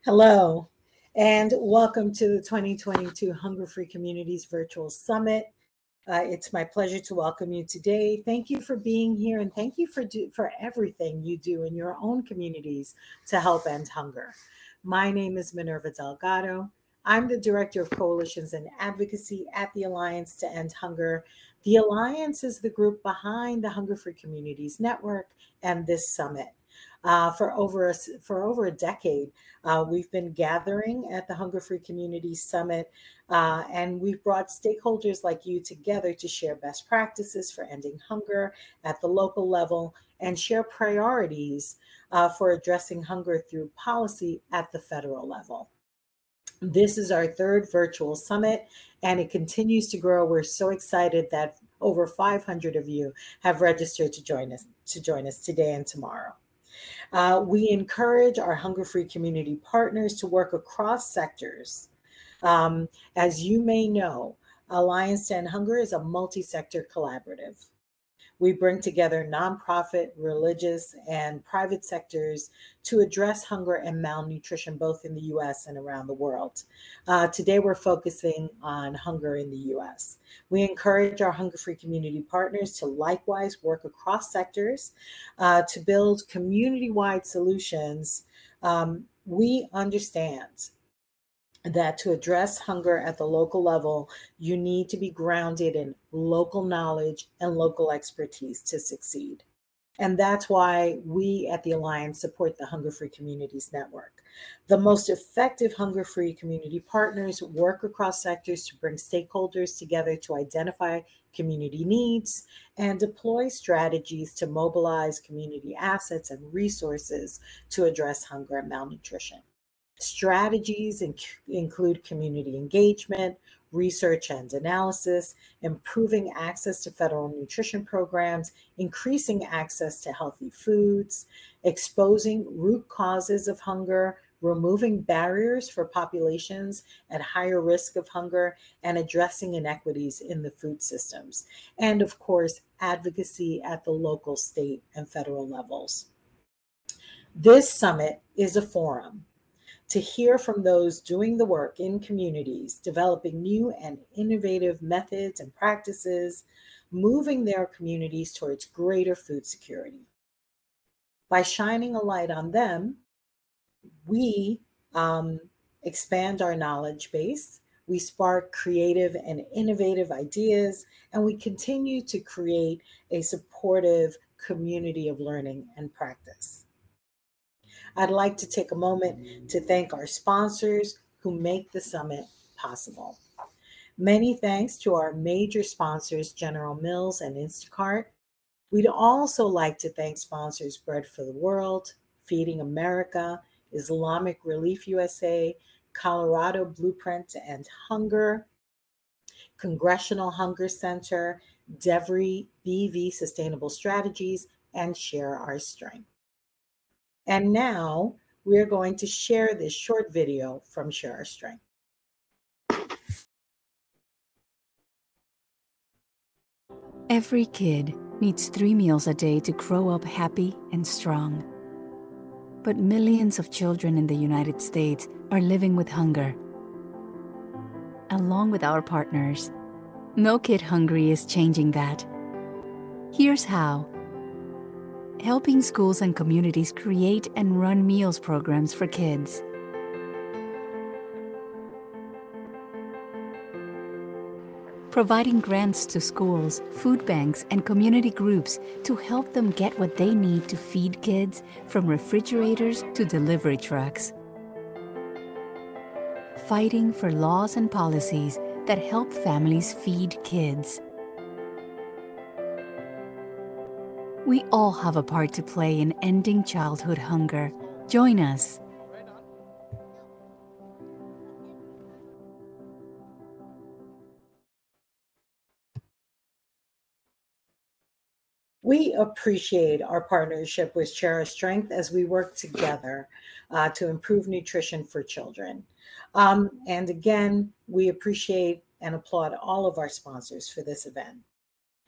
Hello, and welcome to the 2022 Hunger Free Communities Virtual Summit. It's my pleasure to welcome you today. Thank you for being here, and thank you for everything you do in your own communities to help end hunger. My name is Minerva Delgado. I'm the Director of Coalitions and Advocacy at the Alliance to End Hunger. The Alliance is the group behind the Hunger Free Communities Network and this summit. For over a decade, we've been gathering at the Hunger Free Communities Summit, and we've brought stakeholders like you together to share best practices for ending hunger at the local level and share priorities for addressing hunger through policy at the federal level. This is our third virtual summit, and it continues to grow. We're so excited that over 500 of you have registered to join us today and tomorrow. We encourage our hunger-free community partners to work across sectors. As you may know, Alliance to End Hunger is a multi-sector collaborative. We bring together nonprofit, religious, and private sectors to address hunger and malnutrition, both in the U.S. and around the world. Today, we're focusing on hunger in the U.S. We encourage our hunger-free community partners to likewise work across sectors to build community-wide solutions. We understand that to address hunger at the local level, you need to be grounded in local knowledge and local expertise to succeed. And that's why we at the Alliance support the Hunger Free Communities Network. The most effective Hunger Free community partners work across sectors to bring stakeholders together to identify community needs and deploy strategies to mobilize community assets and resources to address hunger and malnutrition. Strategies include community engagement, research and analysis, improving access to federal nutrition programs, increasing access to healthy foods, exposing root causes of hunger, removing barriers for populations at higher risk of hunger, and addressing inequities in the food systems. And of course, advocacy at the local, state, and federal levels. This summit is a forum to hear from those doing the work in communities, developing new and innovative methods and practices, moving their communities towards greater food security. By shining a light on them, we expand our knowledge base, we spark creative and innovative ideas, and we continue to create a supportive community of learning and practice. I'd like to take a moment to thank our sponsors who make the summit possible. Many thanks to our major sponsors, General Mills and Instacart. We'd also like to thank sponsors Bread for the World, Feeding America, Islamic Relief USA, Colorado Blueprint to End Hunger, Congressional Hunger Center, DEVRI BV Sustainable Strategies, and Share Our Strength. And now we're going to share this short video from Share Our Strength. Every kid needs 3 meals a day to grow up happy and strong. But millions of children in the United States are living with hunger. Along with our partners, No Kid Hungry is changing that. Here's how. Helping schools and communities create and run meals programs for kids. Providing grants to schools, food banks, and community groups to help them get what they need to feed kids, from refrigerators to delivery trucks. Fighting for laws and policies that help families feed kids. We all have a part to play in ending childhood hunger. Join us. We appreciate our partnership with Share Our Strength as we work together to improve nutrition for children. And again, we appreciate and applaud all of our sponsors for this event.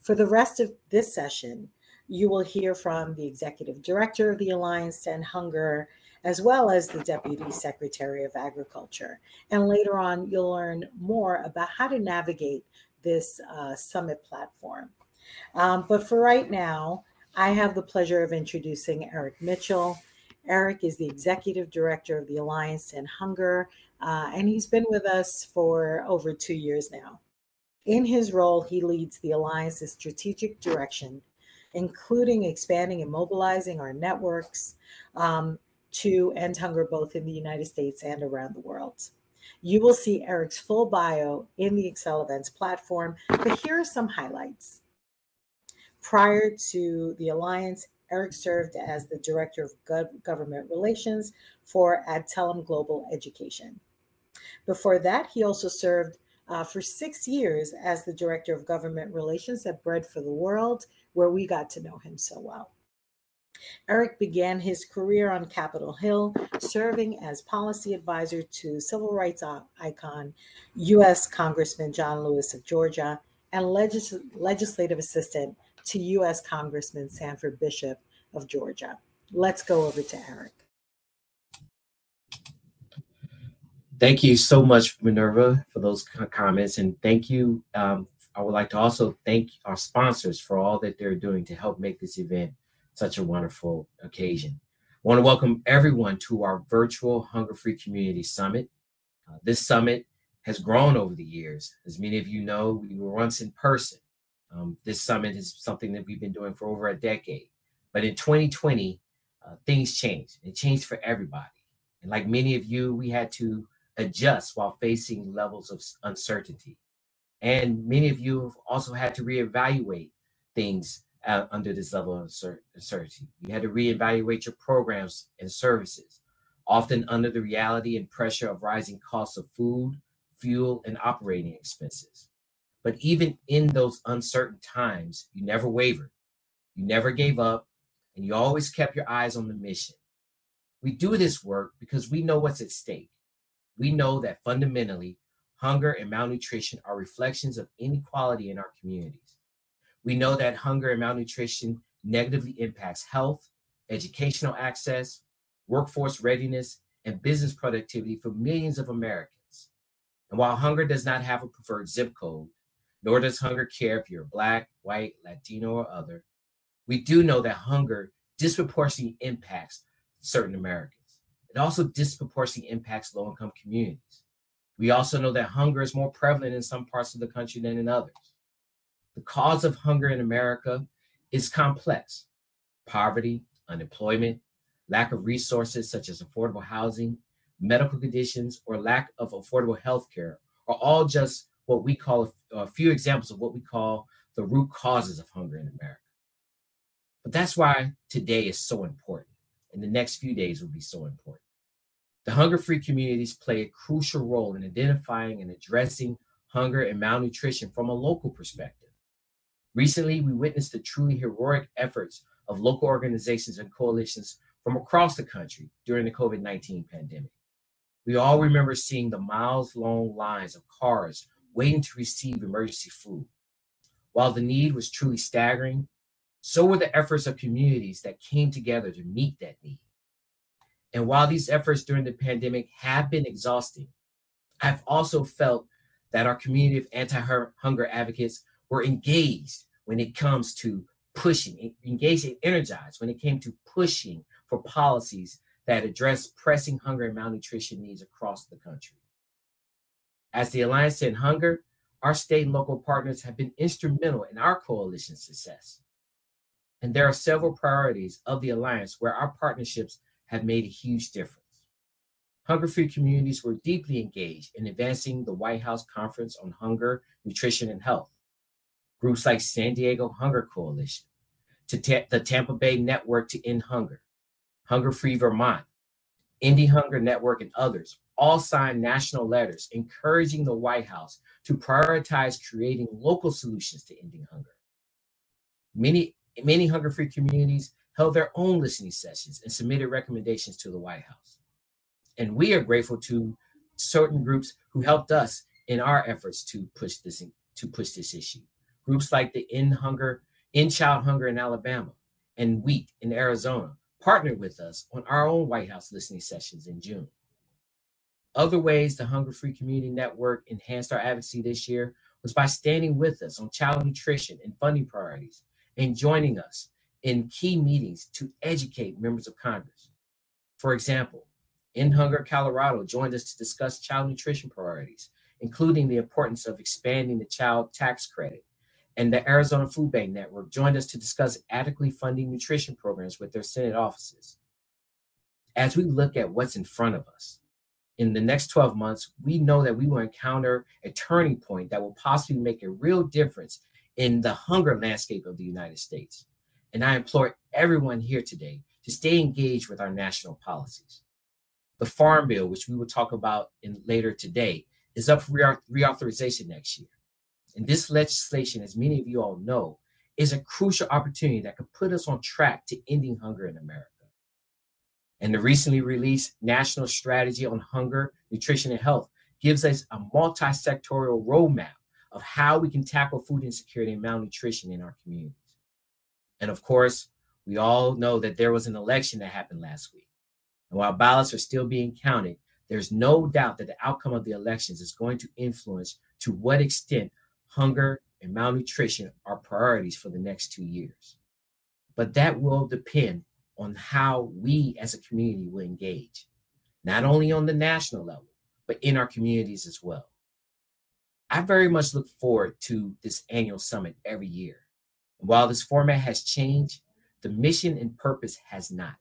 For the rest of this session, you will hear from the Executive Director of the Alliance to End Hunger as well as the Deputy Secretary of Agriculture. And later on, you'll learn more about how to navigate this summit platform. But for right now, I have the pleasure of introducing Eric Mitchell. Eric is the Executive Director of the Alliance to End Hunger, and he's been with us for over 2 years now. In his role, he leads the Alliance's strategic direction, including expanding and mobilizing our networks to end hunger both in the United States and around the world. You will see Eric's full bio in the Excel Events platform, but here are some highlights. Prior to the Alliance, Eric served as the Director of Government Relations for Adtalem Global Education. Before that, he also served for 6 years as the Director of Government Relations at Bread for the World, where we got to know him so well. Eric began his career on Capitol Hill, serving as policy advisor to civil rights icon, U.S. Congressman John Lewis of Georgia, and legislative assistant to U.S. Congressman Sanford Bishop of Georgia. Let's go over to Eric. Thank you so much, Minerva, for those comments. And thank you. I would like to also thank our sponsors for all that they're doing to help make this event such a wonderful occasion. I want to welcome everyone to our virtual Hunger-Free Community Summit. This summit has grown over the years. As many of you know, we were once in person. This summit is something that we've been doing for over a decade. But in 2020, things changed. It changed for everybody. And like many of you, we had to adjust while facing levels of uncertainty. And many of you have also had to reevaluate things under this level of uncertainty. You had to reevaluate your programs and services, often under the reality and pressure of rising costs of food, fuel, and operating expenses. But even in those uncertain times, you never wavered, you never gave up, and you always kept your eyes on the mission. We do this work because we know what's at stake. We know that fundamentally, hunger and malnutrition are reflections of inequality in our communities. We know that hunger and malnutrition negatively impacts health, educational access, workforce readiness, and business productivity for millions of Americans. And while hunger does not have a preferred zip code, nor does hunger care if you're Black, white, Latino, or other, we do know that hunger disproportionately impacts certain Americans. It also disproportionately impacts low-income communities. We also know that hunger is more prevalent in some parts of the country than in others. The cause of hunger in America is complex. Poverty, unemployment, lack of resources such as affordable housing, medical conditions, or lack of affordable health care are all just what we call a few examples of what we call the root causes of hunger in America. But that's why today is so important, and the next few days will be so important. The hunger-free communities play a crucial role in identifying and addressing hunger and malnutrition from a local perspective. Recently, we witnessed the truly heroic efforts of local organizations and coalitions from across the country during the COVID-19 pandemic. We all remember seeing the miles-long lines of cars waiting to receive emergency food. While the need was truly staggering, so were the efforts of communities that came together to meet that need. And while these efforts during the pandemic have been exhausting, I've also felt that our community of anti-hunger advocates were engaged when it comes to pushing, engaged and energized when it came to pushing for policies that address pressing hunger and malnutrition needs across the country. As the Alliance to End Hunger, our state and local partners have been instrumental in our coalition's success. And there are several priorities of the Alliance where our partnerships have made a huge difference. Hunger-free communities were deeply engaged in advancing the White House Conference on Hunger, Nutrition, and Health. Groups like San Diego Hunger Coalition, the Tampa Bay Network to End Hunger, Hunger-Free Vermont, Indie Hunger Network, and others all signed national letters encouraging the White House to prioritize creating local solutions to ending hunger. Many hunger-free communities held their own listening sessions and submitted recommendations to the White House. And we are grateful to certain groups who helped us in our efforts to push this issue. Groups like the End Child Hunger in Alabama and WHEAT in Arizona partnered with us on our own White House listening sessions in June. Other ways the Hunger Free Community Network enhanced our advocacy this year was by standing with us on child nutrition and funding priorities and joining us in key meetings to educate members of Congress. For example, In Hunger Colorado joined us to discuss child nutrition priorities, including the importance of expanding the child tax credit. And the Arizona Food Bank Network joined us to discuss adequately funding nutrition programs with their Senate offices. As we look at what's in front of us, in the next 12 months, we know that we will encounter a turning point that will possibly make a real difference in the hunger landscape of the United States. And I implore everyone here today to stay engaged with our national policies. The Farm Bill, which we will talk about later today, is up for reauthorization next year. And this legislation, as many of you all know, is a crucial opportunity that could put us on track to ending hunger in America. And the recently released National Strategy on Hunger, Nutrition, and Health gives us a multi-sectorial roadmap of how we can tackle food insecurity and malnutrition in our communities. And of course, we all know that there was an election that happened last week. And while ballots are still being counted, there's no doubt that the outcome of the elections is going to influence to what extent hunger and malnutrition are priorities for the next 2 years. But that will depend on how we as a community will engage, not only on the national level, but in our communities as well. I very much look forward to this annual summit every year. And while this format has changed, the mission and purpose has not.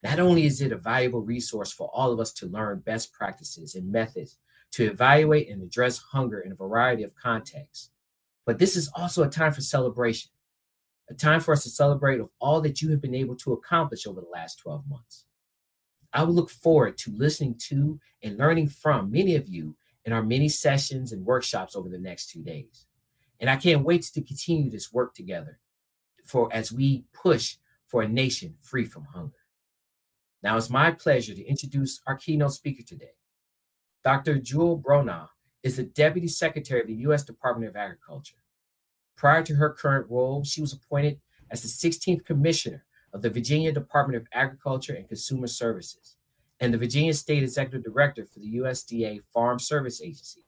Not only is it a valuable resource for all of us to learn best practices and methods to evaluate and address hunger in a variety of contexts, but this is also a time for celebration, a time for us to celebrate of all that you have been able to accomplish over the last 12 months. I will look forward to listening to and learning from many of you in our many sessions and workshops over the next 2 days. And I can't wait to continue this work together as we push for a nation free from hunger. Now it's my pleasure to introduce our keynote speaker today. Dr. Jewel Bronaugh is the Deputy Secretary of the U.S. Department of Agriculture. Prior to her current role, she was appointed as the 16th Commissioner of the Virginia Department of Agriculture and Consumer Services and the Virginia State Executive Director for the USDA Farm Service Agency.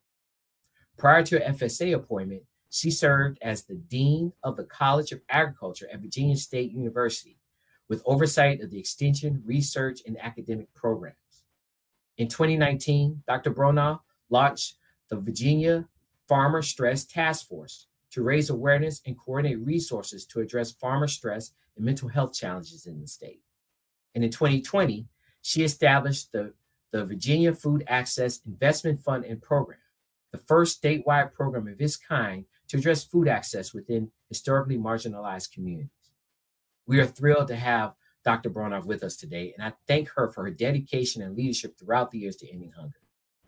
Prior to her FSA appointment, she served as the Dean of the College of Agriculture at Virginia State University, with oversight of the extension, research, and academic programs. In 2019, Dr. Bronaugh launched the Virginia Farmer Stress Task Force to raise awareness and coordinate resources to address farmer stress and mental health challenges in the state. And in 2020, she established the Virginia Food Access Investment Fund and Program, the first statewide program of its kind to address food access within historically marginalized communities. We are thrilled to have Dr. Bronaugh with us today, and I thank her for her dedication and leadership throughout the years to ending hunger.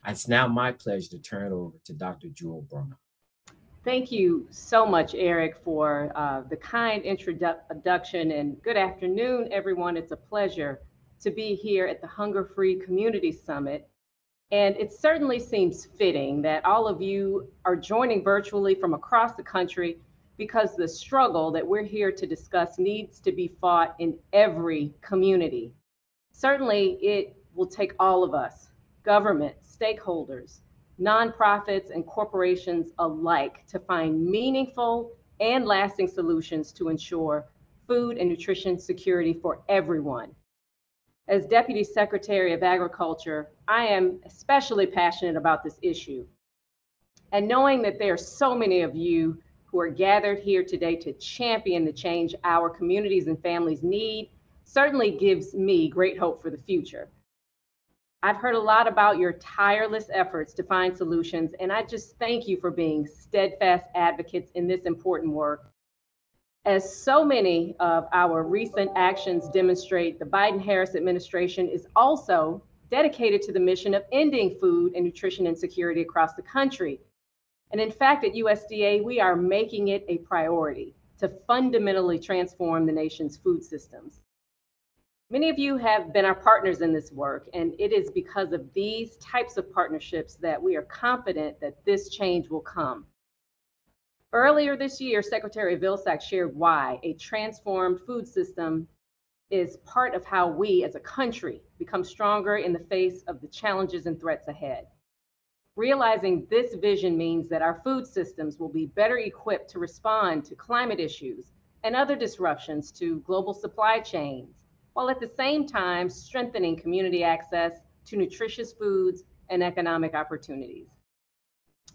It's now my pleasure to turn it over to Dr. Jewel Bronaugh. Thank you so much, Eric, for the kind introduction, and good afternoon, everyone. It's a pleasure to be here at the Hunger Free Community Summit. And it certainly seems fitting that all of you are joining virtually from across the country, because the struggle that we're here to discuss needs to be fought in every community. Certainly, it will take all of us, government, stakeholders, nonprofits, and corporations alike, to find meaningful and lasting solutions to ensure food and nutrition security for everyone. As Deputy Secretary of Agriculture, I am especially passionate about this issue. And knowing that there are so many of you who are gathered here today to champion the change our communities and families need certainly gives me great hope for the future. I've heard a lot about your tireless efforts to find solutions, and I just thank you for being steadfast advocates in this important work. As so many of our recent actions demonstrate, the Biden-Harris administration is also dedicated to the mission of ending food and nutrition insecurity across the country. And in fact, at USDA, we are making it a priority to fundamentally transform the nation's food systems. Many of you have been our partners in this work, and it is because of these types of partnerships that we are confident that this change will come. Earlier this year, Secretary Vilsack shared why a transformed food system is part of how we as a country become stronger in the face of the challenges and threats ahead. Realizing this vision means that our food systems will be better equipped to respond to climate issues and other disruptions to global supply chains, while at the same time strengthening community access to nutritious foods and economic opportunities.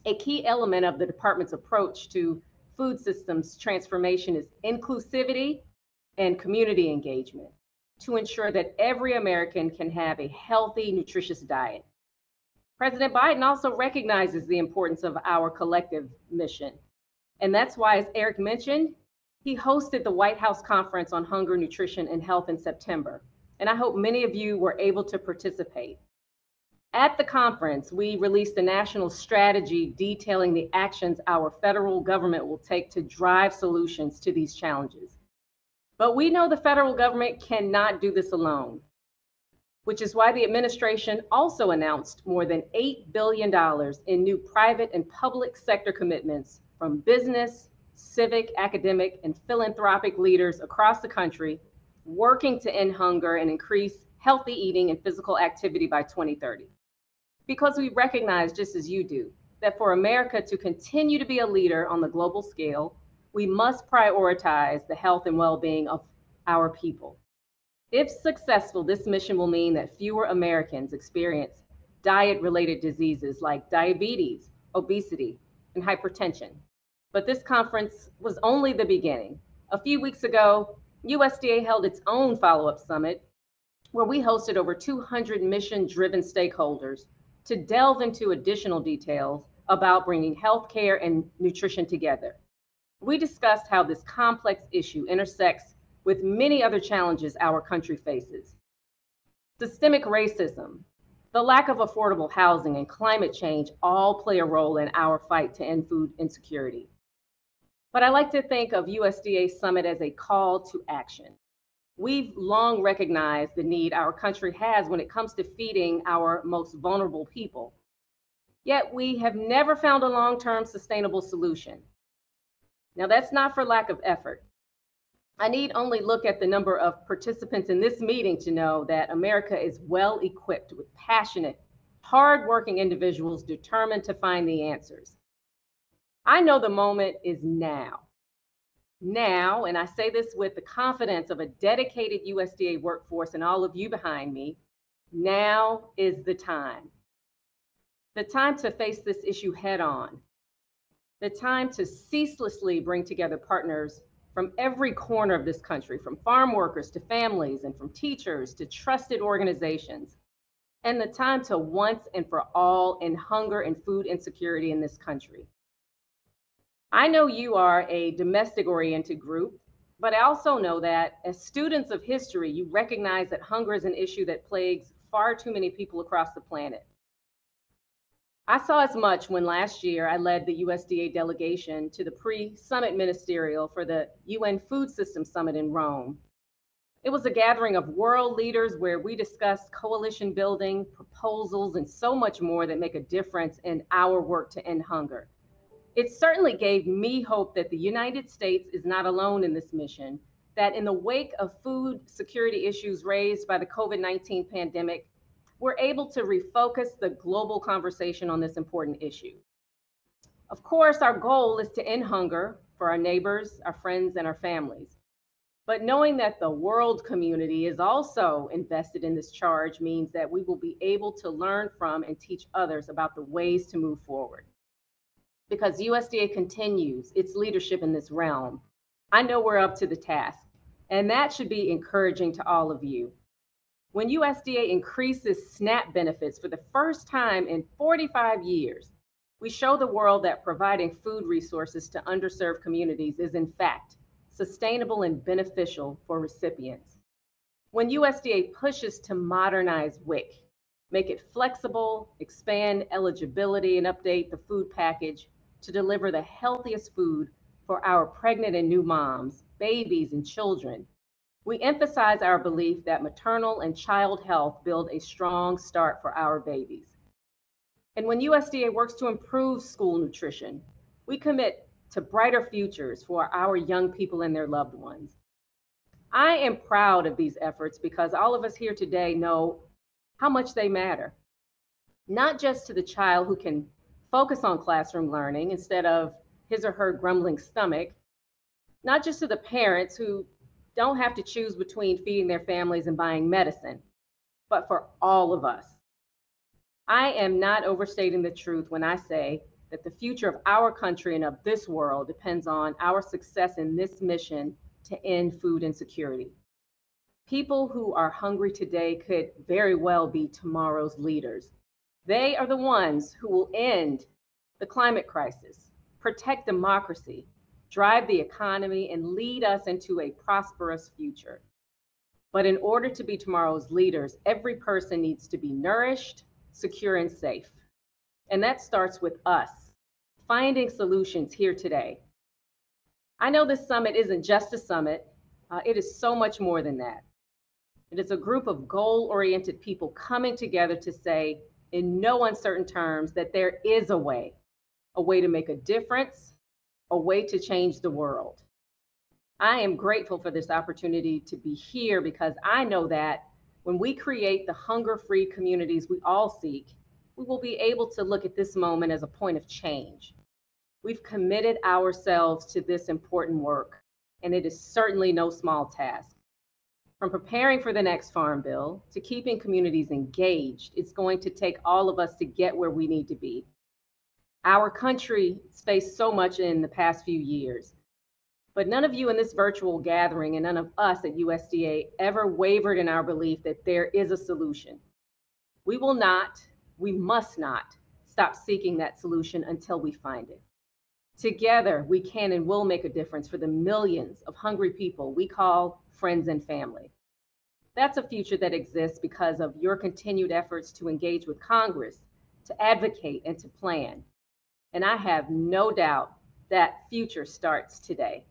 A key element of the department's approach to food systems transformation is inclusivity and community engagement to ensure that every American can have a healthy, nutritious diet. President Biden also recognizes the importance of our collective mission. And that's why, as Eric mentioned, he hosted the White House Conference on Hunger, Nutrition, and Health in September. And I hope many of you were able to participate. At the conference, we released a national strategy detailing the actions our federal government will take to drive solutions to these challenges. But we know the federal government cannot do this alone, which is why the administration also announced more than $8 billion in new private and public sector commitments from business, civic, academic, and philanthropic leaders across the country working to end hunger and increase healthy eating and physical activity by 2030. Because we recognize, just as you do, that for America to continue to be a leader on the global scale, we must prioritize the health and well-being of our people. If successful, this mission will mean that fewer Americans experience diet-related diseases like diabetes, obesity, and hypertension. But this conference was only the beginning. A few weeks ago, USDA held its own follow-up summit where we hosted over 200 mission-driven stakeholders to delve into additional details about bringing healthcare and nutrition together. We discussed how this complex issue intersects with many other challenges our country faces. Systemic racism, the lack of affordable housing, and climate change all play a role in our fight to end food insecurity. But I like to think of USDA Summit as a call to action. We've long recognized the need our country has when it comes to feeding our most vulnerable people. Yet we have never found a long-term sustainable solution. Now, that's not for lack of effort. I need only look at the number of participants in this meeting to know that America is well equipped with passionate, hardworking individuals determined to find the answers. I know the moment is now. Now, and I say this with the confidence of a dedicated USDA workforce and all of you behind me, now is the time. The time to face this issue head on. The time to ceaselessly bring together partners from every corner of this country, from farm workers to families and from teachers to trusted organizations. And the time to once and for all end hunger and food insecurity in this country. I know you are a domestic-oriented group, but I also know that as students of history, you recognize that hunger is an issue that plagues far too many people across the planet. I saw as much when last year I led the USDA delegation to the pre-summit ministerial for the UN Food System Summit in Rome. It was a gathering of world leaders where we discussed coalition building, proposals, and so much more that make a difference in our work to end hunger. It certainly gave me hope that the United States is not alone in this mission, that in the wake of food security issues raised by the COVID-19 pandemic, we're able to refocus the global conversation on this important issue. Of course, our goal is to end hunger for our neighbors, our friends, and our families. But knowing that the world community is also invested in this charge means that we will be able to learn from and teach others about the ways to move forward. Because USDA continues its leadership in this realm, I know we're up to the task, and that should be encouraging to all of you. When USDA increases SNAP benefits for the first time in 45 years, we show the world that providing food resources to underserved communities is in fact sustainable and beneficial for recipients. When USDA pushes to modernize WIC, make it flexible, expand eligibility, and update the food package to deliver the healthiest food for our pregnant and new moms, babies, and children, we emphasize our belief that maternal and child health build a strong start for our babies. And when USDA works to improve school nutrition, we commit to brighter futures for our young people and their loved ones. I am proud of these efforts because all of us here today know how much they matter, not just to the child who can focus on classroom learning instead of his or her grumbling stomach, not just to the parents who don't have to choose between feeding their families and buying medicine, but for all of us. I am not overstating the truth when I say that the future of our country and of this world depends on our success in this mission to end food insecurity. People who are hungry today could very well be tomorrow's leaders. They are the ones who will end the climate crisis, protect democracy, drive the economy, and lead us into a prosperous future. But in order to be tomorrow's leaders, every person needs to be nourished, secure, and safe. And that starts with us, finding solutions here today. I know this summit isn't just a summit, it is so much more than that. It is a group of goal-oriented people coming together to say, in no uncertain terms, that there is a way to make a difference, a way to change the world. I am grateful for this opportunity to be here because I know that when we create the hunger-free communities we all seek, we will be able to look at this moment as a point of change. We've committed ourselves to this important work, and it is certainly no small task. From preparing for the next farm bill to keeping communities engaged, it's going to take all of us to get where we need to be. Our country has faced so much in the past few years, but none of you in this virtual gathering and none of us at USDA ever wavered in our belief that there is a solution. We must not stop seeking that solution until we find it. Together, we can and will make a difference for the millions of hungry people we call friends and family. That's a future that exists because of your continued efforts to engage with Congress, to advocate, and to plan. And I have no doubt that future starts today.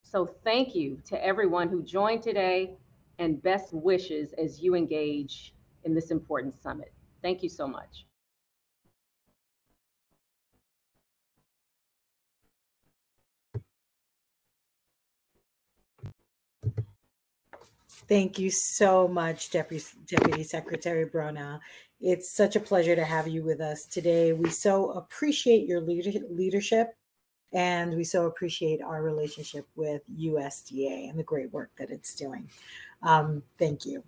So thank you to everyone who joined today, and best wishes as you engage in this important summit. Thank you so much. Thank you so much, Deputy Secretary Bronaugh. It's such a pleasure to have you with us today. We so appreciate your leadership, and we so appreciate our relationship with USDA and the great work that it's doing. Thank you.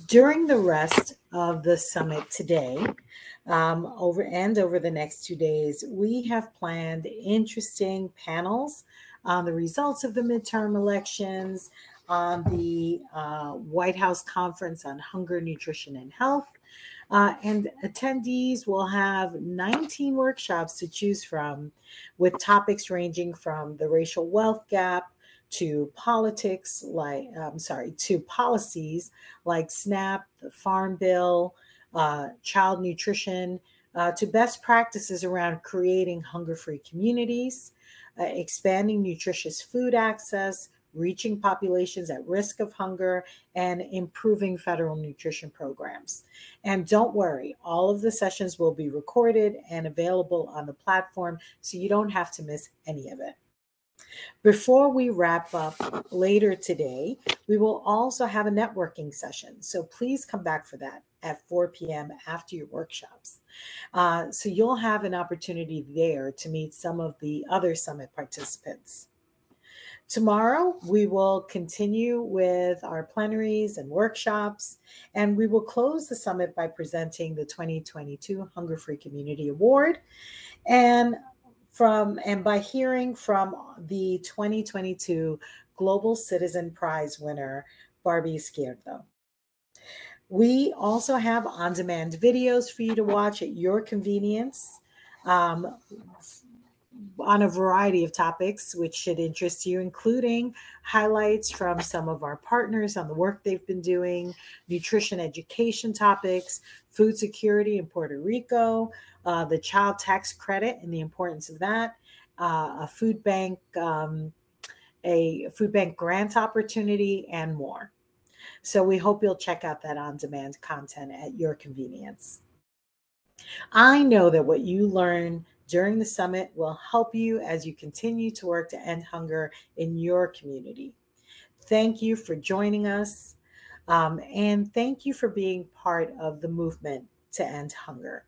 During the rest of the summit today, over the next 2 days, we have planned interesting panels on the results of the midterm elections, on the White House Conference on Hunger, Nutrition, and Health. And attendees will have 19 workshops to choose from, with topics ranging from the racial wealth gap to policies like SNAP, the Farm Bill, child nutrition, to best practices around creating hunger-free communities, expanding nutritious food access, reaching populations at risk of hunger, and improving federal nutrition programs. And don't worry, all of the sessions will be recorded and available on the platform, so you don't have to miss any of it. Before we wrap up later today, we will also have a networking session. So please come back for that at 4 p.m. after your workshops. So you'll have an opportunity there to meet some of the other summit participants. Tomorrow, we will continue with our plenaries and workshops, and we will close the summit by presenting the 2022 Hunger Free Community Award, and by hearing from the 2022 Global Citizen Prize winner, Barbie Izquierdo. We also have on-demand videos for you to watch at your convenience on a variety of topics, which should interest you, including highlights from some of our partners on the work they've been doing, nutrition education topics, food security in Puerto Rico, the child tax credit and the importance of that, a food bank grant opportunity, and more. So we hope you'll check out that on-demand content at your convenience. I know that what you learn during the summit will help you as you continue to work to end hunger in your community. Thank you for joining us, and thank you for being part of the movement to end hunger.